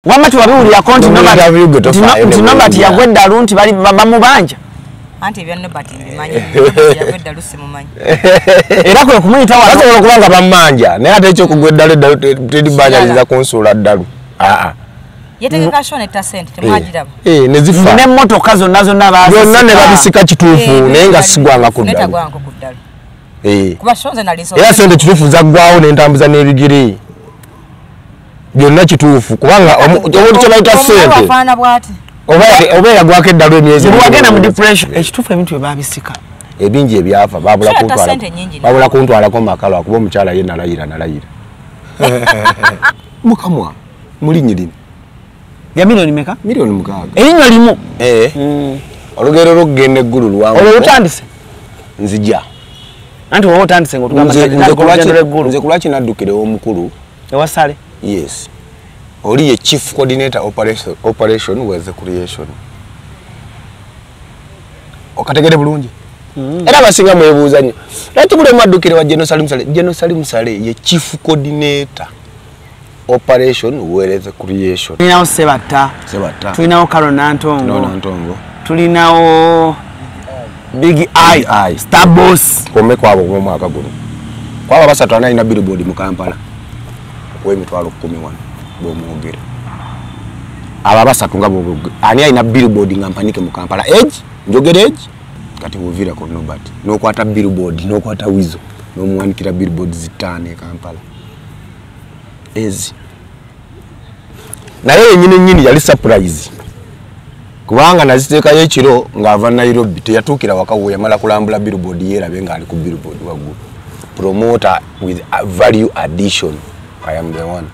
wamati wabuli ya konti Nobert yagwedda lunti bali bamubanja anti bya Nobert mbimanyi yagwedda lusi mumanyi era kwe kumuyita wala kubanga bamanja naye ate ekyo kugwedda ledda tedi banja liza konsola ddalu yetegeka shone ta sente temwajiraba nezifa ne motoka zonna bazi byonna ne babisika kituufu naye nga sigwanga ku ddalu kuba shonze naliso era sente kituufu zaggwawo n'entambuza n'ebigere byonna kituufu kubanga omuntu kye bayita sente oba yagwako eddalu emyezi wagenda mu depression ekituufu ebintu bye babisika ebingi ebyafa babula kuntwalako makalo akuba omukyala ye nalayira mukamwa mulinyi lino ya milioni meka milioni 6 erinyo limu olugero lugenda eggulu luwangu olutandise nzija anti wowe otandise nze kulwaki naddukire omukulu ewasale yes oli ye chief coordinator operation with the creation okategere bulungi era basinga mwebuuza nnyo lwaki buli mwaddukire wa Jerusalem Sale ye chief coordinator operation with the creation tulinawo Sebatta tulinawo Karo Nantongo tulinawo Big Eye Star Boss kome kwabo mu mwaka guno kwaba basatu analina billboard mu Kampala w'emitwalo 11 bomwogera aba basatu nga bo ani alina billboard nga mpanike mu Kampala njogera kati wuvira ko Nobert n'okwata billboard n'okwata wizo n'omuwanikira billboard zitane Kampala naye nyine yali surprise kubanga naziteeka y'ekiro ng'ava Nairobi teyatuukira waka we yamala kulambula billboard yerabe nga ali ku billboard waggulu promoter with a value addition. I am the one.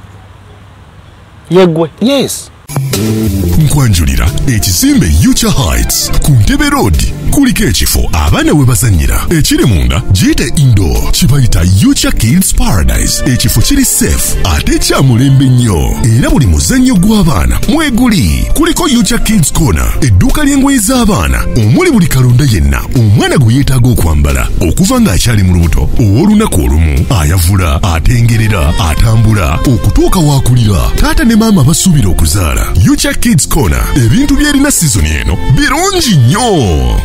Yegwe. Yes. Nkwanjulira ekizimbe Yucha Heights ku Ntebe Road kuliko ekifo abaana we basanyira ekiri munda giyite indoor kibayita Yucha Kids Paradise ekifo kiri safe ate kya mulembe nnyo era buli muzannyo gw'abaana mweguli kuliko Yucha Kids Corner edduuka ly'engoye z'abaana omuli buli kalonda yenna omwana gwe yeetaaga okwambala okuva ng'akyali mu lubuto ow'olunaku olumu ayavula atengerera atambula okutuuka waakulira taata ne maama basuubira okuzaala Yucha Kids Corner ebintu byerina season eno birungi nnyo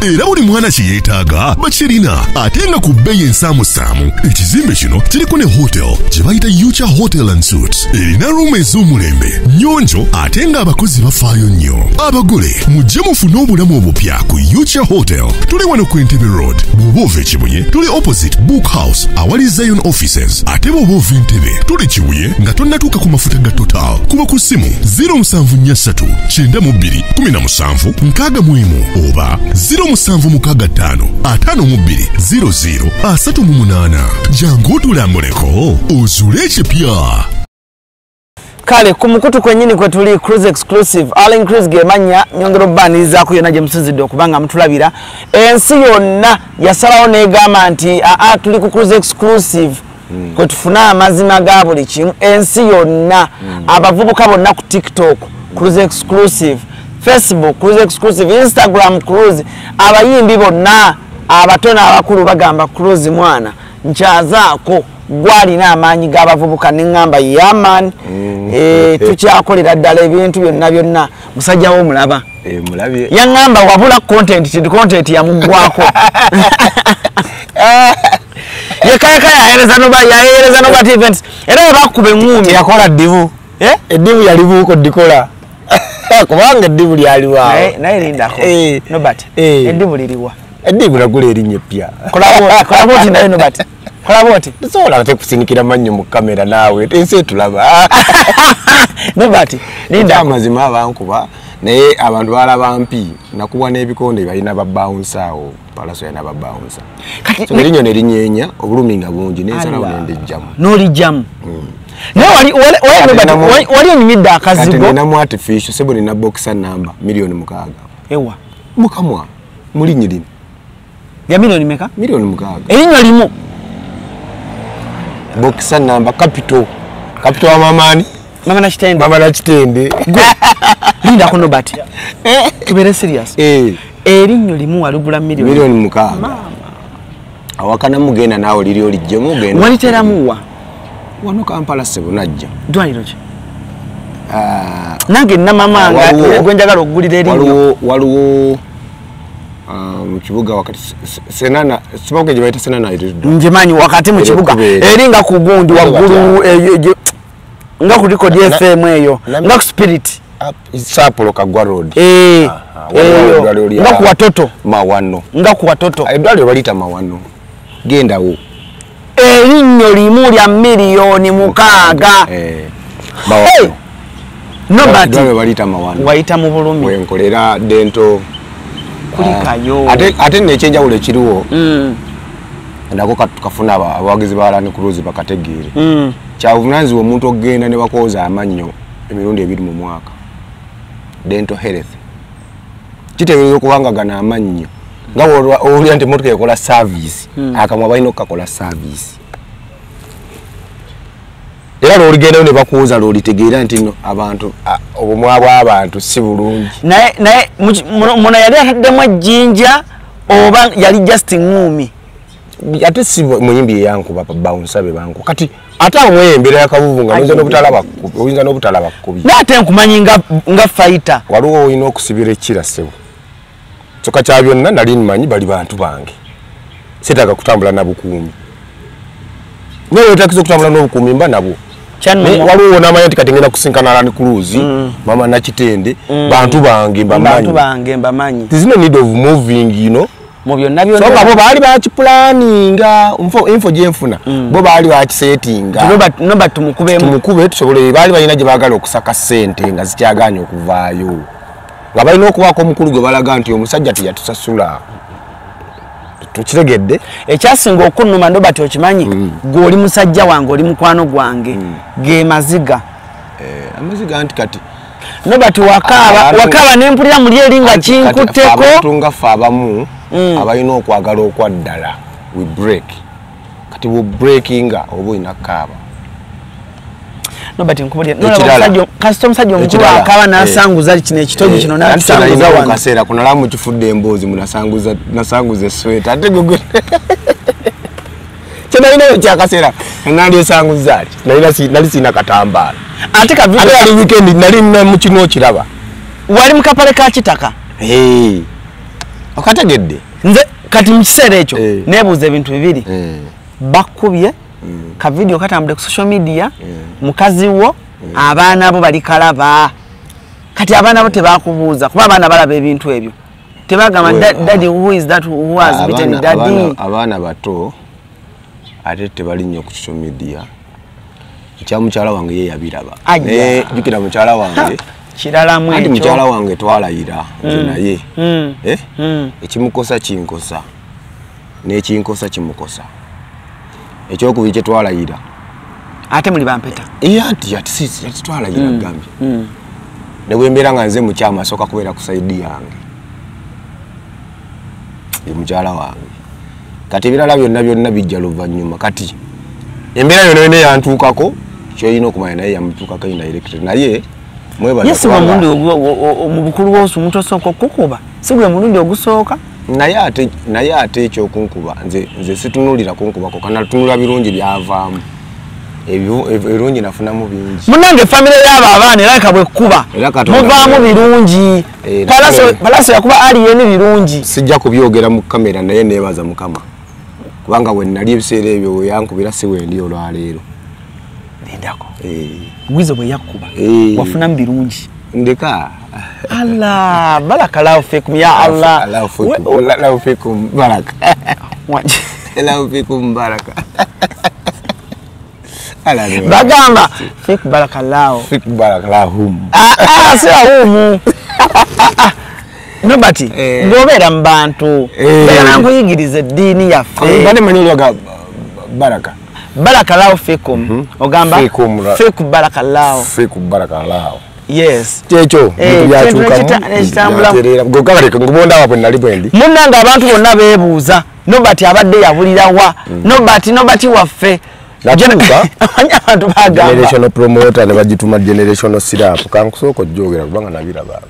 era buli mwana kye yeetaaga bakirina ate nga ku bbeeyi ensaamusaamu ekizimbe kino kiriko ne hotel gye bayita Yucha Hotel and Suites erina ruumu ez'omulembe nnyonjo ate ng'abakozi bafaayo nnyo abagole mujje mufune obulamu obupya ku Yucha Hotel tuli wano ku Entebbe Road bw'oba ova Kibuye tuli opposite Book House awali Zion Offices ate bw'oba ova Entebbe tuli Kibuye nga tonnatuuka ku mafuta ga Total kuba ku ssimu 0743 92 17 61 oba 0765 52 00 38 jangu otulambuleko ozuule ekipya. Kale kumukutu kwenyini kwe tuli Cruise Exclusive Allen Cruise gemanya nyongero banirizaako yonna gye musizidde okubanga mutulabira ensi yonna yasalawo n'egamba nti tuli ku Cruise Exclusive kwe tufuna amazima ga buli kimu ensi yonna abavubuka bonna ku TikTok Cruise Exclusive Facebook Cruise Exclusive Instagram Cruise abayimbi bonna abato n'abakulu bagamba Cruise mwana nkyazaako gwalina amaanyi g'abavubuka n'engamba yaman tukyakolera ddala ebintu byonna musajja wo mulaba mulabye yaŋŋamba wabula content yamuggwako yekayaka yahereza Nobert events era webakuba eŋŋumi yakola ddibu eddibu yalibuuko ddikola kubanga eddibu lyaliwa naye lindako Nobert eddibu liriwa eddibu nagula erinnya eppya kola bwoti naye Nobert kola bwoti tosobola tekusinikira mannyo mu kamera naawe ensi etulaba Nobert linda amazima abankuba naye abantu balaba mpi nakubwa n'ebikonde balina babawunsa awo palaso yana babawunsa erinnya ne linyeenya obulumi nga bungi n'ensalawo n'endijjamu n'olijjamu naye wali onyumidde akazigo kati ninamu artificial sebo nina boxer number milioni 6 ewa mukamwa mulinyi lino ya milioni meka milioni 6 erinnya limu boxer number capital wa mamani mama na kitende linda ko Nobert tubere serious erinnya limu walugula milioni 6 awakana mugenda nawo liri olijje mugenda waliteramuwa wano Kampala sebo najja dwaliro ki nange namamanga gwenjagala okugulira erinyo waliwo mu kibuga wakati senana sibaga gye bayita senana njimanyi wakati mu kibuga eringa ku gundi waggulu nga ku record FM eyo nga ku spirit Sapolo Kagwa Road nga ku watoto mawano nga ku watoto eddwaliro balita mawano gendawo erinyo limu lya miliyoni 6 mawano nobati balita mawano wayita mu bulumi wenkolera dento kulikayo ate nekyenjawulo ekiriwo nako tukafuna abawagizi ba Land Cruise bakategeere kyabuvunanyizibwa omuntu okugenda ne bakooza amannyo emirundi 2 mu mwaka dental health kitegeeza okubanga gana amannyo nga olya nti emotoka ekola service akamwa balina okukakola service era lwoligenda ne bakuuza lwolitegeera nti no abantu obumwa bw'abantu si bulungi naye muno yali ataddemu ejjinja oba yali just ngumi ate si muyimbi yankuba bounce be banku kati ate amwembera yakavuvu nga oyinza n'obutalaba kubi nate nkumanyi nga fighter waliwo olina okusibira ekira sebo kyokka kya byonna nali nmanyi bali bantu bange sitaaga kutambula na bukuumi naye otakiza okutambula n'obukuumi mba nabwo waliwo n'amanyi nti kati ngenda kusinkana Land Cruise mama nakitende bantu bange mbamanyi there's no need of moving mu byonna byonna so bo baali bakiplaninga info gyenfuna bo baali bakisetinga noba tumukube tusobole baali balina gye baagala okusaka ssente nga zikyaganya okuvaayo nga balina okubaako omukulu gwe balaga nti omusajja teyatusasula tukitegedde ekyasinga okunnuma ndobati okimanyi gw'oli musajja wange oli mukwano gwange ge maziga amaziga anti kati nobati wakaba nempulira muli eri nga kinkutteko abantu nga ffe abamu abalina okwagala okwaddala we break kati we breakinga oba olina kaaba nobati nkubulira kasita omusajja omukulu akaba nasanguza kino ekitogi kino nasanguza wano kaseera kunala mukifudde emboozi nasanguza esweta ate gwe kyenalinayo kyakaseera nali esanguza ati nali siina katambaala ate ali weekend nali mukino okiraba wali mukapale ka kitaka okategedde nze kati mukiseera ekyo nebuuza ebintu bibiri bakubye ka video katambudde ku social media mukazi wo abaana bo bali kalaba kati abaana bo tebakubuuza kuba abaana balaba ebintu ebyo tebagamba daddy who is that who has beaten daddy abaana bato ate tebali nnyo ku social media kya mukyala wange ye yabiraba jukira mukyala wange kirala mwe ekyo mukyala wange twalayira nze naye ekimukosa kinkosa n'ekinkosa kimukosa ekyokubiri kye twalayira ate muli bampeta ati twalayira gambye ne bwembeera nga nze mukyama asooka kubeera ku saidi yange ye mukyala wange kati ebirala byonna bijja luvannyuma kati embeera yonna yantuukako kyoyina okumanya naye yamutuukako indirect naye yesi mulundi mu bukulu bw'osu omuntu osooka okukuba si gwe mulundi ogusooka naye ate ekyokunkuba nze situnulira kunkubako kanatunula birungi byavaamu ebirungi nafunamu bingi munange famire y'abo abaana eraka bwekkuba muvaamu birungi palaso yakuba aliyeni birungi sijja kubyogera mu kamera naye neebaza mukama kubanga bwe nali ebiseera ebyo we yankubira si wendi olwaleero nendako gwizo bwe yakkuba wafunamu birungi ndeka Allah barakallahu fikum ya Allah Allahu fikum baraka Allahu fikum baraka bagamba fik barakallahu sihum nobati ngobeera mu bantu bera nkuyigiriza eddiini yaffe bane manyolwaga baraka barakallahu fikum ogamba fik barakallahu yes kyekyo ngubonda wabwe nali bwendi munnange abantu bonna beebuuza nobati abadde yabulirawa nobati waffe abantu bagamba generational promoter ne bagituma generational syrup kankusooka ojjogera kubanga nabirabanga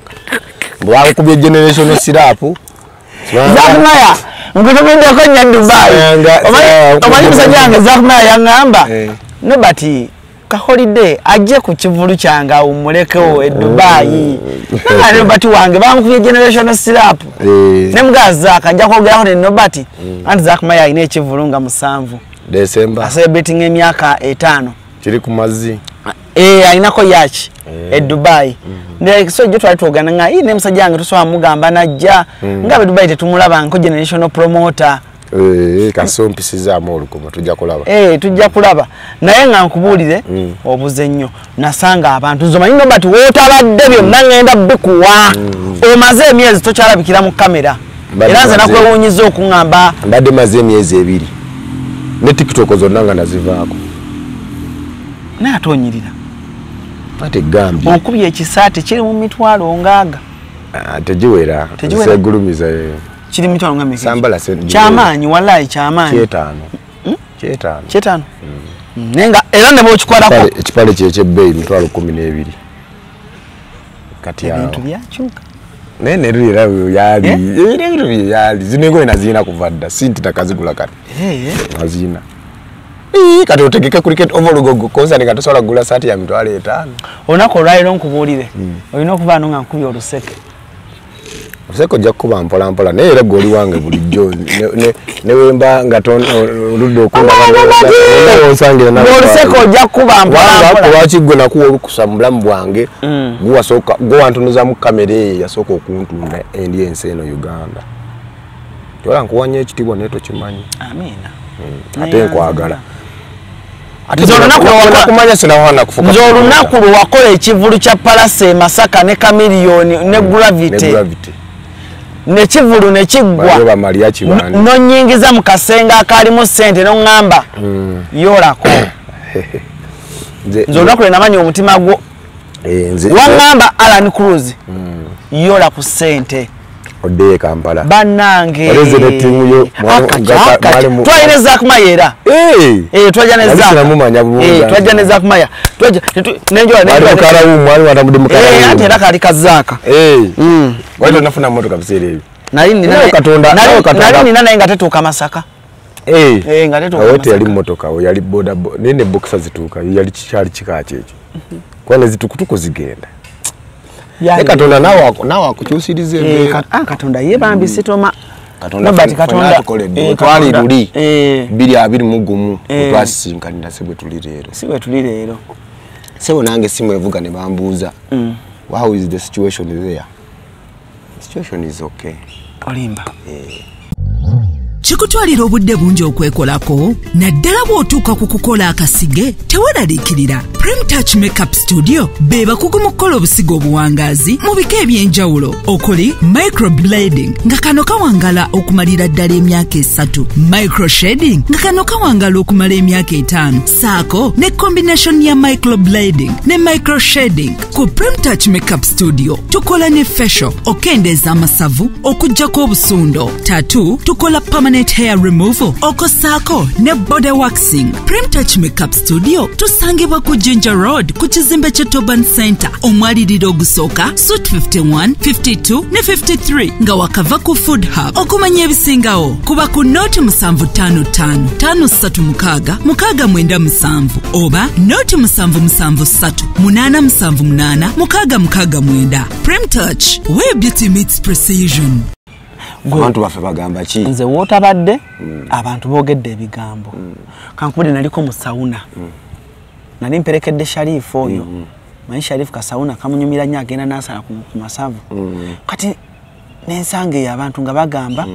bwankubye generational syrup Zakmaya nkutumindeko nya Dubai omanyi musajja wange Zakmaya yaŋŋamba nobati ka holiday ajje ku kivulu kyange awumulekewo e Dubai. Nobati wange bamukubye generational slap. Ne mugaza akajja kwogeraho ne Nobati. Anti Zakmaya ine ekivulu nga 7 December. Celebrating emyaka 5. Kiri ku mazzi. Ainako yachi e Dubai. Ne so je twali twogana nga ine musajja wange tusoba mugamba najja ngabe Dubai tetumulaba nko generational promoter. Kasompisiza amoluko tujja kulaba. Tujja kulaba. Naye nga nkubulire obuze nnyo. Nasanga abantu nzomanyi Nobati wotabadde byonna ngenda bikuwa. Omaze emyezi tokyalabikira mu kamera. Era nze nakwewuunyiza okungamba mbadde maze emyezi 2. Ne TikTok zonna nga nazivaako. Naye atonyirira. Ate gambi. Okubye ekisaati kiri mu mitwalo ngaaga. Tegiwera. Segulumiza kiri mitwalo nga meka. Sambala se. Kyamaanyi wallahi kyamaanyi. 5. 5. Nenga era ne bokikwalako. Ekipale ky'ebbeeyi mitwalo 12. Kati ya. Ebintu byakyuka. Nene rira yali zinengo inazina kuvadda sinti takazigula kati azina kati otegeka cricket overlogo koza nikatosola gula sati ya mitwale 5 onako rairo nkubulire olina okuba nga nkubi oluseke Oseko jakuba mpola mpola ne era goli wange bulijjo ne wemba ngaton ludo okunda onsangira na Oseko jakuba mpola mpola lwaki na kuwa olukusambula mbwange guwa soka go antunuza mu kamera yasoka okuntunda endi enseno Uganda tola nkuwanye ekitibwa neto kimanyi amina ate nkwagala kumanya sinawana kufuka nzolunaku lwakola ekivulu kya Palase Masaka ne Chameleone ne Gravity ne kivulu ne kiggwa no nyingiza mu kasenga akalimu sente no ngamba yorako nzolunaku le namanyi omutima gwo wangamba Alan Cruz yola ku sente Ode Kampala banange olezere timu yo twalina Zakmaya twajja ne Zakmaya twajja ne Zakmaya twajja nenjola ne kala umwali watamude mukala ate era kali kazaka wali nafuna moto kabisere ebi nali nina naye nga tetuuka Masaka nga tetuuka wote yali motoka yali boda nene boxer zituuka yali kikyali kikaaki ekyo kwane zitukutuko zigenda Katonda nawe akukyusirize Katonda yebambi sitoma Nobati Katonda twali luli 221 twasisinkanira sebwe tuli leero sebo nange simu evuga ne bambuuza how is the situation there? The situation is okay. Olimba Chikutwalira obudde bungi okwekolako naddala bw'otuuka ku kukola akasige teweraliikirira Prime Touch Makeup Studio beba kukola obusigo obuwangaazi mu bika eby'enjawulo okuli microblading nga kano kawangala okumalira ddala emyaka 3 microshading nga kano kawangala okumala emyaka 5 saako ne combination ya microblading ne microshading ku Prime Touch Makeup Studio tukola ne facial okendeeza amasavu okuggyako obusundo tattoo tukola permanent hair removal okosako ne body waxing. Prime Touch Makeup Studio tusangibwa ku Ginger Road ku kizimbe kye Toban Center omwaliriro ogusooka Suite 51, 52 ne 53 nga wakava ku Food Hub okumanya ebisingawo kuba ku noti 755 536 697 oba noti 773 878 669. Prime Touch, where beauty meets precision. Abantu bafe bagamba ki nze wotabadde abantu boogedde ebigambo kankubudde naliko mu sauna nali mperekedde Sharifu oyo manyi Sharifu ka sauna kamunyumira nnyo agenda n'asala ku masavu kati n'ensanga eyo abantu nga bagamba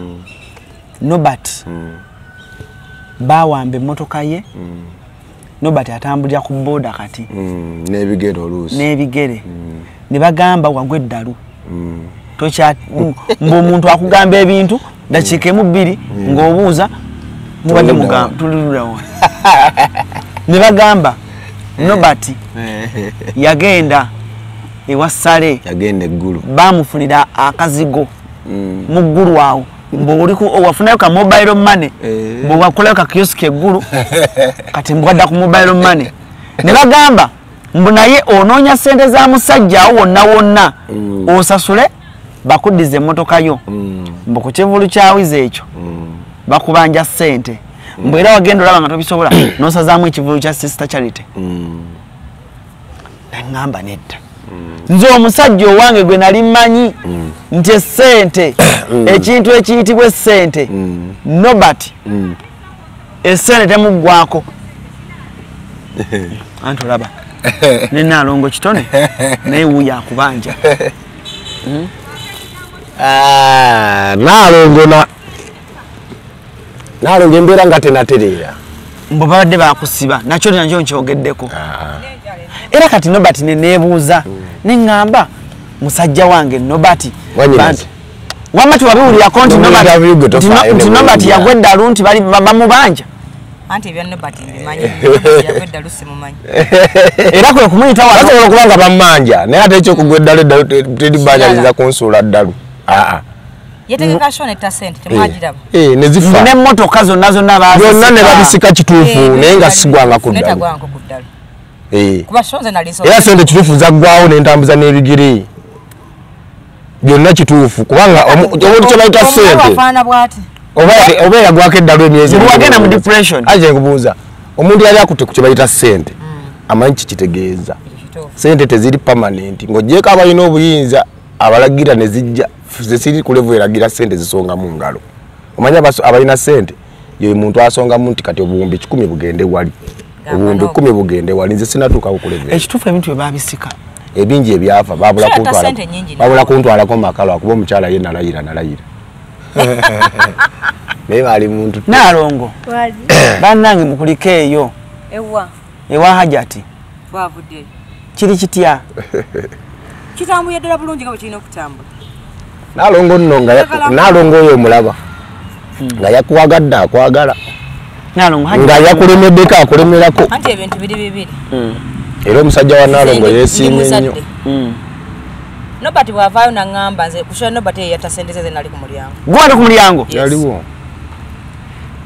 Nobati bawamba emmotoka ye Nobati atambulira ku boda kati n'ebigere oluusi n'ebigere ne bagamba wagwa eddalu tocha omuntu akugamba ebintu dakiika emu 2 ng'obuuza mubadde mugamba tululirawo ne bagamba Nobati yagenda ewa Sale yagenda eggulu bamufunira akazigo mu ggulu awo wafunayo ka mobile money bwewakolayo ka kiosk eggulu kati mbwadda ku mobile money ne bagamba mbu naye onoonya ssente za musajja awo wonna osasule bakuddize emmotoka yo mbu ku kivulu kyawiza ekyo bakubanja ssente mbu era wagenda olaba nga tobisobola n'osazaamu ekivulu kya Sister Charity ngamba nedda nze omusajja owange gwe nali mmanyi nti essente ekintu ekiyitibwa essente Nobert essente temuggwako anti olaba nenaalongo kitone naye wuuyo akubanja naalongo embeera nga tenatereera mbo babadde bakusiba nakyo nkyogeddeko era kati Nobert neneebuuza neŋŋamba musajja wange Nobert wamma tiwabiwulirako nti Nobert yagwa eddalu nti bamubanja anti ebya Nobert mbimanyi yagwa eddalu simumanyi era kwe kumuyita basobola okuba nga bammanja naye ate ekyokugwa eddalu teribanja kunsuula ddalu yetegeka shone etta sente temwagiraba nezifa n'emmotoka byonna ne babisika kituufu naye nga sigwanga ku ddalu era sente kituufu zaggwawo n'entambuza n'ebigere byonna kituufu kubanga omuntu kye bayita sente oba yagwako eddalu emyezi wagenda mu depression aje nkubuuza omuntu yali akutte ku kye bayita sente amanyi kikitegeeza sente teziri permanent ng'ogyeko abalina obuyinza abalagira ne zijja zesiri ku level eragira sente zisonga mu ngalo omanya abalina sente ye muntu asongamu nti kati obuwumbi 10 bugende wali obuwumbi 10 bugende wali nze sinatuuka ku level ekituufu ebintu bye babisika ebingi ebyafa babula kuntwalako makalo akuba omukyala ye nalayira naye bali muntu Naalongo bannange mukuliko eyo ewa Hajati kiri kitya kitambuye ddala bulungi nga bwe kirina okutambula Naalongo nno Naalongo oyo omulaba nga yakuwagadde akwagala nga yakulemeddeko akulemerako anti ebintu biri bibiri era omusajja wa Naalongo yeesiimye nnyo Nobert bw'avaayo naŋŋamba nze kushola Nobert yeyatta sente ze nali ku mulyango gwali ku mulyango yaliwo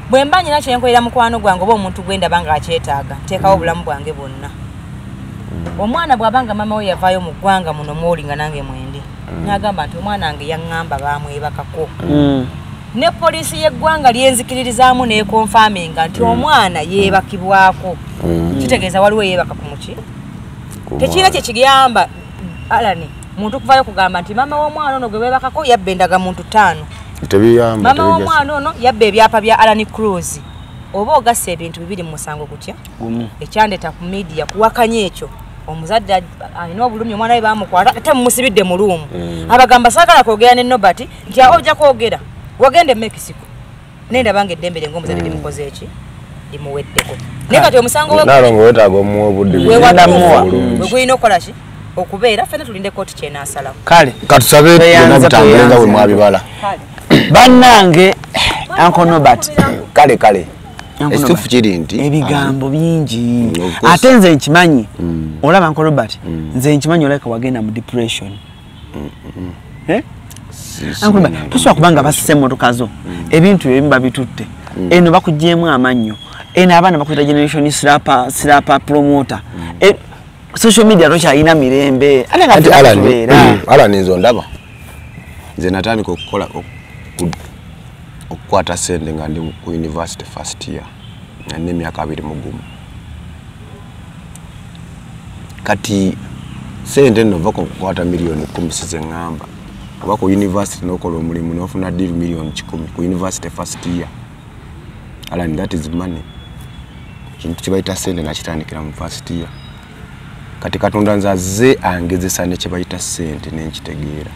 bwe mba nyina kyenkolera mukwano gwange oba omuntu gwe ndaba nga akyetaaga nteekawo obulamu bwange bwonna omwana bw'abanga mama we yavaayo mu ggwanga muno mwoli nga nange mwendi n'agamba nti omwana wange yaŋŋamba baamwebakako ne poliisi y'eggwanga lyenzikiririzaamu n'ekonfaminga nti omwana yeebakibwako kitegeeza waliwo yeebaka ku muki tekirina kye kigamba alani muntu kuvaayo kugamba nti mama w'omwana ono gwe weebakako yabba endaga muntu 5 mama w'omwana ono yabba ebyapa bya Alani Cruz oba ogassa ebintu bibiri mu musango gutya ekyandeeta ku media kuwakanya ekyo omuzadde alina obulumi omwana we bamukwata ate mumusibidde mu luumu abagamba saagala kwogera ne Nobert nti ojja kwogera wagende Mexico nenda bange eddembe lye ng'omuzadde limukoze eki limuweddeko naye kati omusango Naalongo weetaaga omuwa obudde gwegulina okukola ki okubeera ffenna tulinde kooti kyenaasalawo kale katusabe byonna bitambule nga bwe mwabibala bannange Uncle Nobert kale ekituufu kiri nti ebigambo bingi ate nze nkimanyi olaba Uncle Nobert nze nkimanyi olabika wagenda mu depression tosobola kubanga basise emmotoka zo ebintu ebimu babitutte eno bakugyemu amannyo eno abaana bakuyita generation slapa promoter social media tokyalina mirembe ate Alani nze ondaba nze natandika okukola okukwata sente nga ndi ku university first year nga nina emyaka 21 kati sente nno ova kukwata miliyoni 10 sizeŋŋamba oba ku university n'okola omulimu n'ofuna deal miliyoni 10 ku university first year Alani that is money kintu kibayita sente nakitandikira mu first year kati Katonda nze azze angezesa ne kye bayita sente nenkitegeera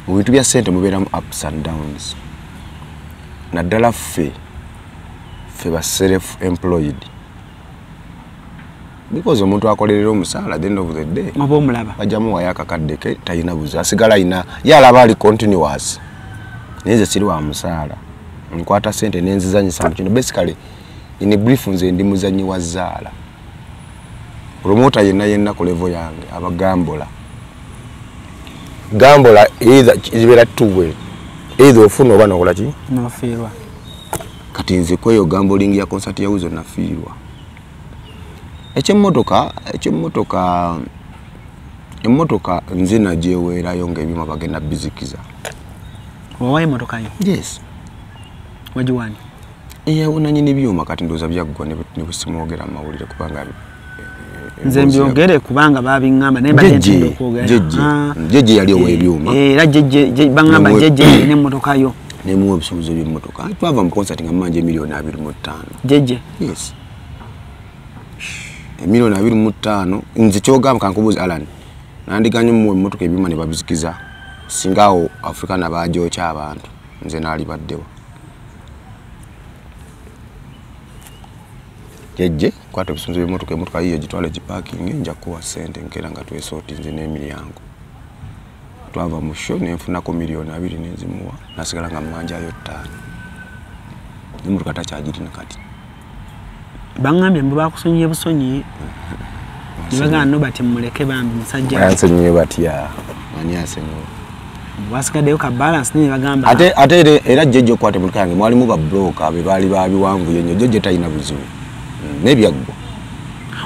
mu bintu bya sente mubeeramu ups and downs naddala ffe ba self employed because omuntu akolerera omusaala at the end of the day bajjamu wayo akakadde ke talina buzi asigala ayina yalaba ali continuous naye nze siri wa musaala nkwata sente nenzizanyisa mu kino basically in brief nze ndi muzanyi wa zaala promoter yenna ku level yange abagambola either kibeera two-way either ofuna oba nokola ki nofiirwa kati nze kweyo gambling ya concert ya uzo nafiirwa emmotoka nze nagyewerayo ng'ebyuma bagenda bizikiza wawayo emmotoka yo yes wagiwani nanyini byuma kati ndowooza byaggwa ne busimwogera mu mawulire kubanga nze mbyogere kubanga babingamba naye bagenda okwogera jeje yali owebyuma era jeje bangamba jeje ne motoka yo ne mu ebisubizo by'emmotoka twava mu concert nga manje $2.25 jeje yes $2.25 nze kyogamba kankubuza Alan nandiganye mu emmotoka ebyuma ne babizikiza singawo Africa nabajocha abantu nze nali baddewo jeje kwate bisunzo by'emmotoka yiyo gitwale giparking nja kuwa sente nkera nga twesoti nze n'emiryango twava mu show nenfunako $2 nezimuwa nasigala nga mmanja yo 5 emmotoka takyagiri nakati bangambye mbu bakusonyiye busonyi nibaga no bati muleke bambi musajja yansonyiye bati ya mani asenyo wasikaddeyo ka balance ne bagamba ate era jeje kwate mulika yange mwali mu ba broker abe bali babiwanvu yenyo jeje tayina buzibu nebyaggo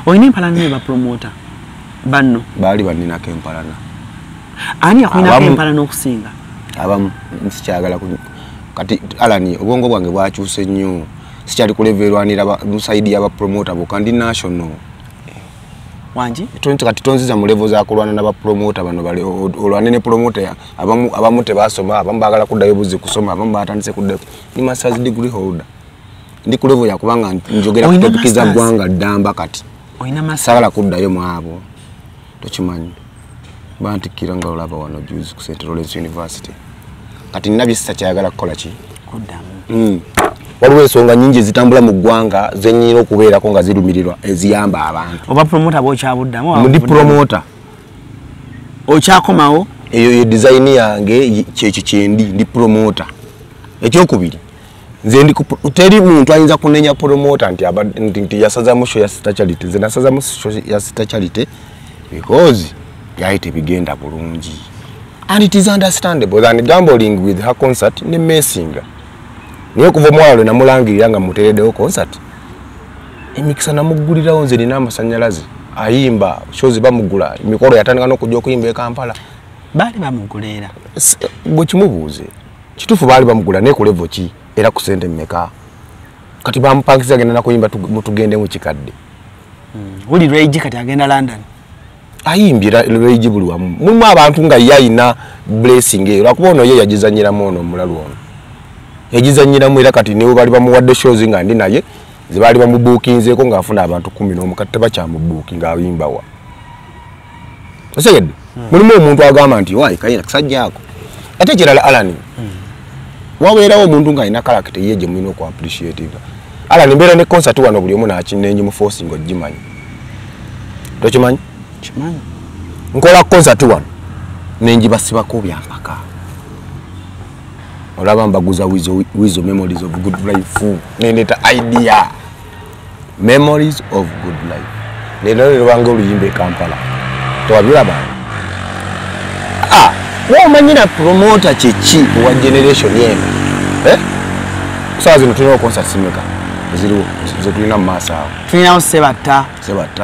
oyina empalana ne ba promoter banno bali banina kempalana ani yakwina empalana okusinga abamu nsikyagala kati Alani obwongo bwange bwakyuse nnyo sikyali kuleverwanira musaidi yaba promoter bokandi national wanji kati tonziza mu level za kulwana n'aba promoter bano bali olwane ne promoter abamu tebasoma abamu bagala kuddayo buzi kusoma abamu batandise kuddayo ni master's degree holder ndi ku level yakubanga njogera ku topic za gwanga damba kati oyina masala kuddayo mwabo tokimanyi bantikira nga olaba wano juice ku St. Lawrence University kati nabye sikyagala kukola ki kuddamu waliwo ensonga nyingi zitambula mu ggwanga zenyira okubeerako nga zirumirirwa eziyamba abantu oba promoter bokyabuddamu ndi promoter okyakomawo eyo ye design yange kyendi ndi promoter ekyokubiri nze ndi teri muntu ayinza kunenya promoter nti yasaza musho ya Sister Charity nze nasaza musho ya Sister Charity because yaite bigenda bulungi and it is understandable than gambling with her concert ne messinga niyo kuva mwalo na mulangirira nga muteredewo concert emikisa namugulirawo nze nina amasanyalazi ayimba shows bamugula emikolo yatandika n'okujja okuyimba e Kampala bali bamugulera bwe kimubuuze kituufu baali bamugula naye ku level ki era ku sente mmeka kati bamupankiza agenda nakuyimba tugende mu kikadde uli Rage kati agenda London ayimbira Rage buli wamu mulimu abantu nga yayina blessing eyo lwakuba ono ye yagizanyiramu ono omulalu ono yagizanyiramu era kati niwe bali bamuwadde shows nga ndi naye zibali bamubuukinzeeko ng'afuna abantu 11 kati tebakyamubuukinga ayimbawa osegedde mulimu omuntu agamba nti wayi kayina kisajjaako ate kirala Alan wabeerawo omuntu ng'alina karakita ye gye mulina oku appreciatinga Alan mbeera ne concert wano buli omu n'akinenyi mu forcing ogimanyi tokimanyi kimanyi nkola concert wano nenjibasibako byampaka olaba mbaguza wizo memories of good life neneta idea memories of good life lero lwange oluyimba e Kampala towabiraba womanyira promoter kyeki wa generation yena sawa zino tulina concert simeka ziriwo tulina mu maaso awo tulinawo Sebatta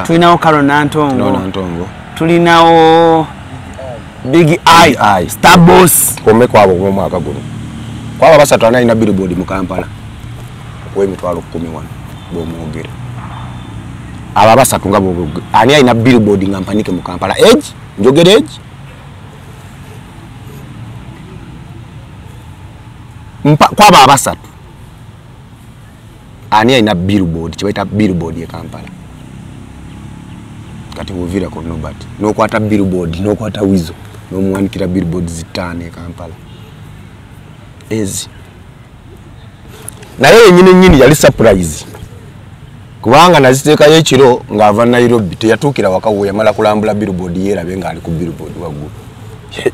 tulinawo Karo Nantongo tulinawo Big Eye Star Boss komeko abo mu mwaka guno kwaba basatu alina billboard mu Kampala w'emitwalo 11 bomwogere aba basatu nga bo ani alina billboard nga mpanike mu Kampala age njogere age kwaba basatu ani alina billboard kibaita billboard ye Kampala kati buvira ko nobody nokwata billboard nokwata wizo nomuwanikira billboard zitane e Kampala ezi naye nyini yali surprise kubanga naziteekayo ekiro ng'ava Nairobi teyatuukira waka we yamala kulambula billboard yeerabe ng'ali ku billboard waggulu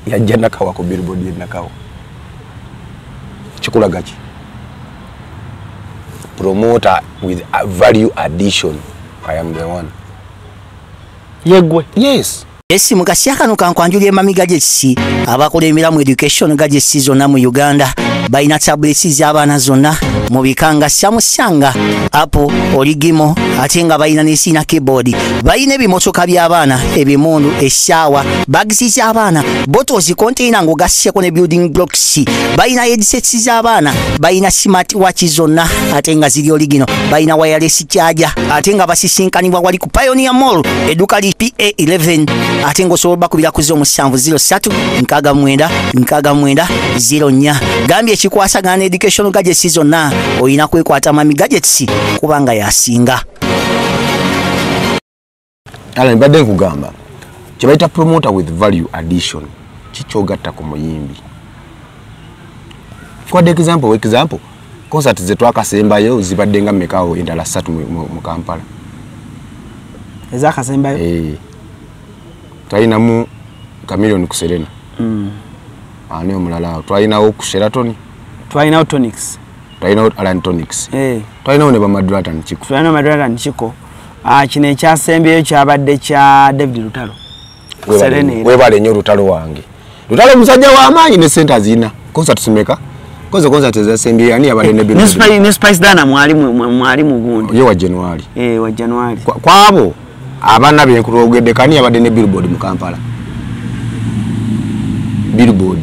yajja nakawa ku billboard ye nakawa kikulaga ki promoter with a value addition. I am the one. Yegwe. Yes. Esi mukasya kano kankwanjulye mami gadgets abakola emiramu education gadgets zonna mu Uganda balina tablets z'abaana zonna mu bikanga Samusanga Apple Origimo ate nga balina n'esina keyboard balina ebimotoka by'abaana ebimundu eshaawa bagisi z'abaana bottles container ng'ogasseko ne building blocks balina headsets z'abaana balina smart watch zonna ate nga ziri origino balina wireless charger ate nga basisinkanibwa wali ku Pioneer Mall eduka li PA11 ate ng'osobola bakubira ku 0703-69-69-04 gambye ekikwasagana education gadgets zonna oyina kwekwata Mami Gadgets kubanga yasinga. Ala mbadde nkugamba kibaita promoter with value addition kichogatta ku muyimbi. For example concert ze twakasembayo zibadde nga mmekawo endala 3 mu Kampala. Ezakasembayo twalina mu Chameleon ku Serena. Ani omulala twalinawo ku Sheraton. Twalinawo Tonics. Twalinawo Alan Tonics. Twalinawo ne Bamadrata Nchiko. Twalinawo Madrata Nchiko. Kino ekyasembeyo kyabadde kya David Lutalo. Webale nnyo Lutalo wange. Lutalo musajja w'amaanyi ne sente azina. Concert simeka. Concert ezasembeyo ani yabale ne Bill. Ne Spice Dana mwali mu gundi. Ye wa January. Wa January. Kwabo abaana benkulogedde kani yabadde ne Billboard mu Kampala. Billboard.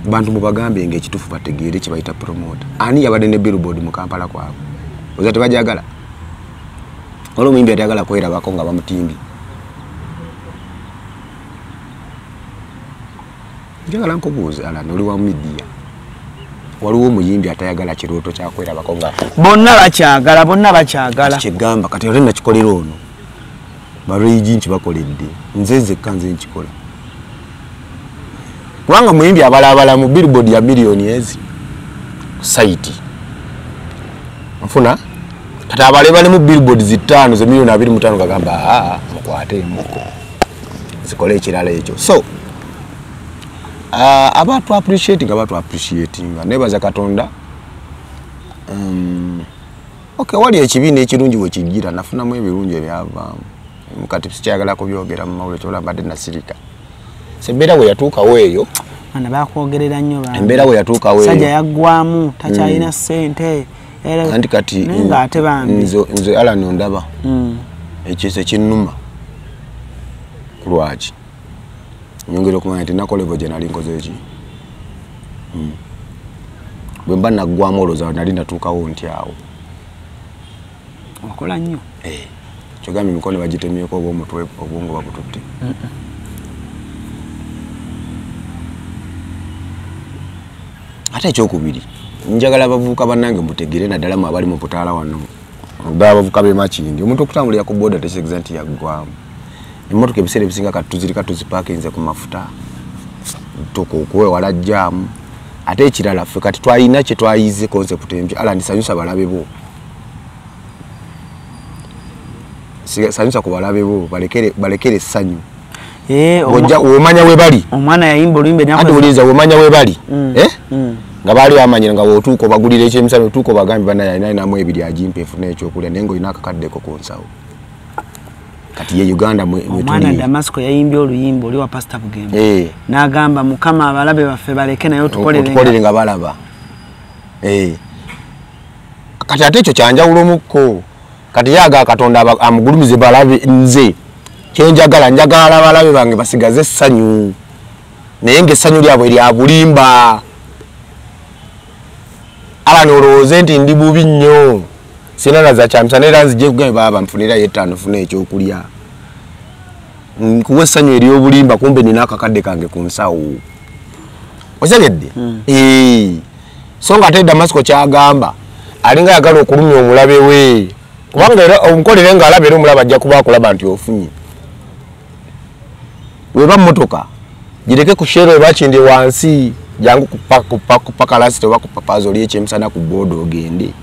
Bantu mubagambe ng'ekitufu bategeere kibayita promoter. Ani yabadde ne Billboard mu Kampala kwabo. Oza tebajagala. Olwo muyimbi atayagala kwera bako nga bamutimbi. Njagala nkubuuza ala noli wa media. Waliwo omuyimbi atayagala kirooto kyakwera bako nga bonna bakyagala. Kigamba kati ate nakikolera ono. Bariji nti bakoledde. Nze kanze nkikola. Kubanga muyimbi abalabala mu Billboard ya milioni ezi site mfuna kati abalebale mu Billboard zitano ze milioni 25 kagamba mukwate muko zikole ekirala ekyo. So abantu appreciating nebaza Katonda. Okay, wali ekibiina ekirungi we kigira nafunamu ebirungi ebyavaamu mukati sikyagala kubyogera mu mawulire kyola mbadde nasirika. Sembera we yatuuka weeyo ana bakwogerera nnyo bana. Embera we yatuuka weeyo. Sajja yaggwamu takyalina ssente. Anti kati ng'ate bambi. Nze ala nondaba. Ekyeso kinnuma. Kulwaki. Nyongera okumanya nti nakolevo gye nali nkoze eki. Bwe mba naggwamu olowooza nali natuukawo nti awo. Wakola nnyo. Kyogambye emikono bagitemyeko oba omutwe obwongo babututte. Ate ekyokubiri njagala abavubuka bannange mutegere naddala mu abali mu Butaala wano ddala abavubuka b'e Makindi omuntu okutambulira ku booda tekitegeza nti yaggwamu. Emmotoka ebiseera ebisinga katuzirika tuzipaakinze ku mafuta tukukwewala jjaamu. Ate ekirala ffe kati twalina kye twayize concept empya ala ndisanyusa balabe bo. Sanyusa ku balabe bo balekere essanyu. Omanya we bali. Omwana yayimba oluyimba nyakoze. Ate uliza omanya we bali. Nga bali amanyira nga wotuuko bagulira ekyemisano tuuko bagambi bana yalina namu ebiri agimpe efuna ekyokulya nengo ina akakaddeko ku nsawo. Kati ye Uganda mwe omwana Damasco yayimbye oluyimba oli wa Pastor Bugembe. N'agamba Mukama abalabe baffe baleke nayo tukolere nga balaba. Kati ate ekyo kyanjawulo mukko. Kati yaga Katonda amugulumize balabe nze. Njagala balabe bange basigaze essanyu. Naye ng'essanyu lyabwe lya bulimba. Ala nolowooze nti ndi bubi nnyo. Sina na za kyamisana era nzije kugambe baba nfunira yettano funa ekyokulya. Nkuwa essanyu ery'obulimba kumbe nina akakadde kange ku nsawo. Okyagedde? So nga ate Damasco kyagamba alinga yagala okulumya omulabe we. Kubanga era omukolere ng'alaba era omulaba ajja kuba akulaba nti ofunye. Weba mmotoka gireke kushero bakindi wansi jangu kupaka lasite oba kupapazo oli ekyemisana ku bodo ogende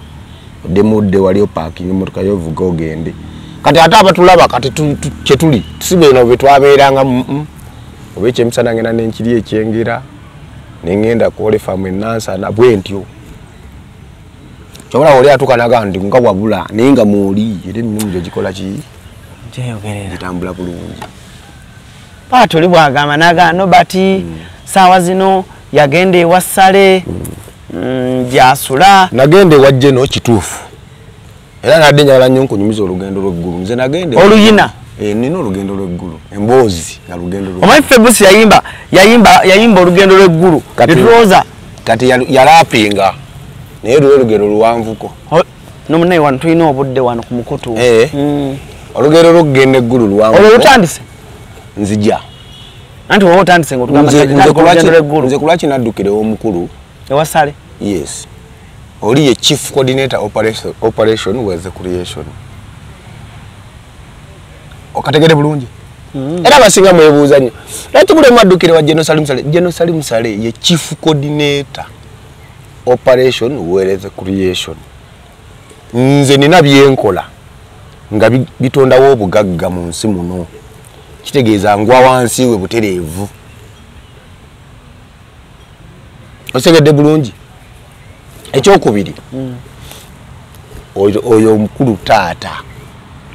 demudde wali parking mmotoka yovuga ogende. Kati ate abatulaba kati kyetuli tusibeera bwe twabeeranga oba ekyemisana ngenda n'enkiri ekyengera nengenda kole famu enansa na bwentyo kyobola oli atuuka naga ndi nga wabula naye nga muoli era emirumu gyo gikola ki gyeyogerera gitambula bulungi. Toli bwagamba naga no bati saawa zino yagenda ewa Ssale gyasula nagenda ewa Jeno kituufu era nadde njagala nnyo nkunyumiza olugendo lw'eggulu nze nagenda oluyina nina olugendo lw'eggulu emboozi na lugendo lw'eggulu omanyi Febusi yayimba olugendo lw'eggulu netulowooza kati yalapinga naye lwe olugendo luwanvuko nomunaye wano tulina obudde wano ku mukutu olugendo lw'okugenda eggulu luwanvuko olwo lutandise nzija anti wowe otandise nze kulwaki naddukira ew'omukulu ewa Ssale yes oli ye chief coordinator operation with the creation okategere bulungi era abasinga mwebuuza nnyo lwaki buli mwaddukire wa General Salim Ssale ye chief coordinator operation with the creation nze nina byenkola nga bitondawo obugagga mu nsi muno kitegeeza ngwa wansi we butereevu osegedde bulungi ekyokubiri oyo omukulu taata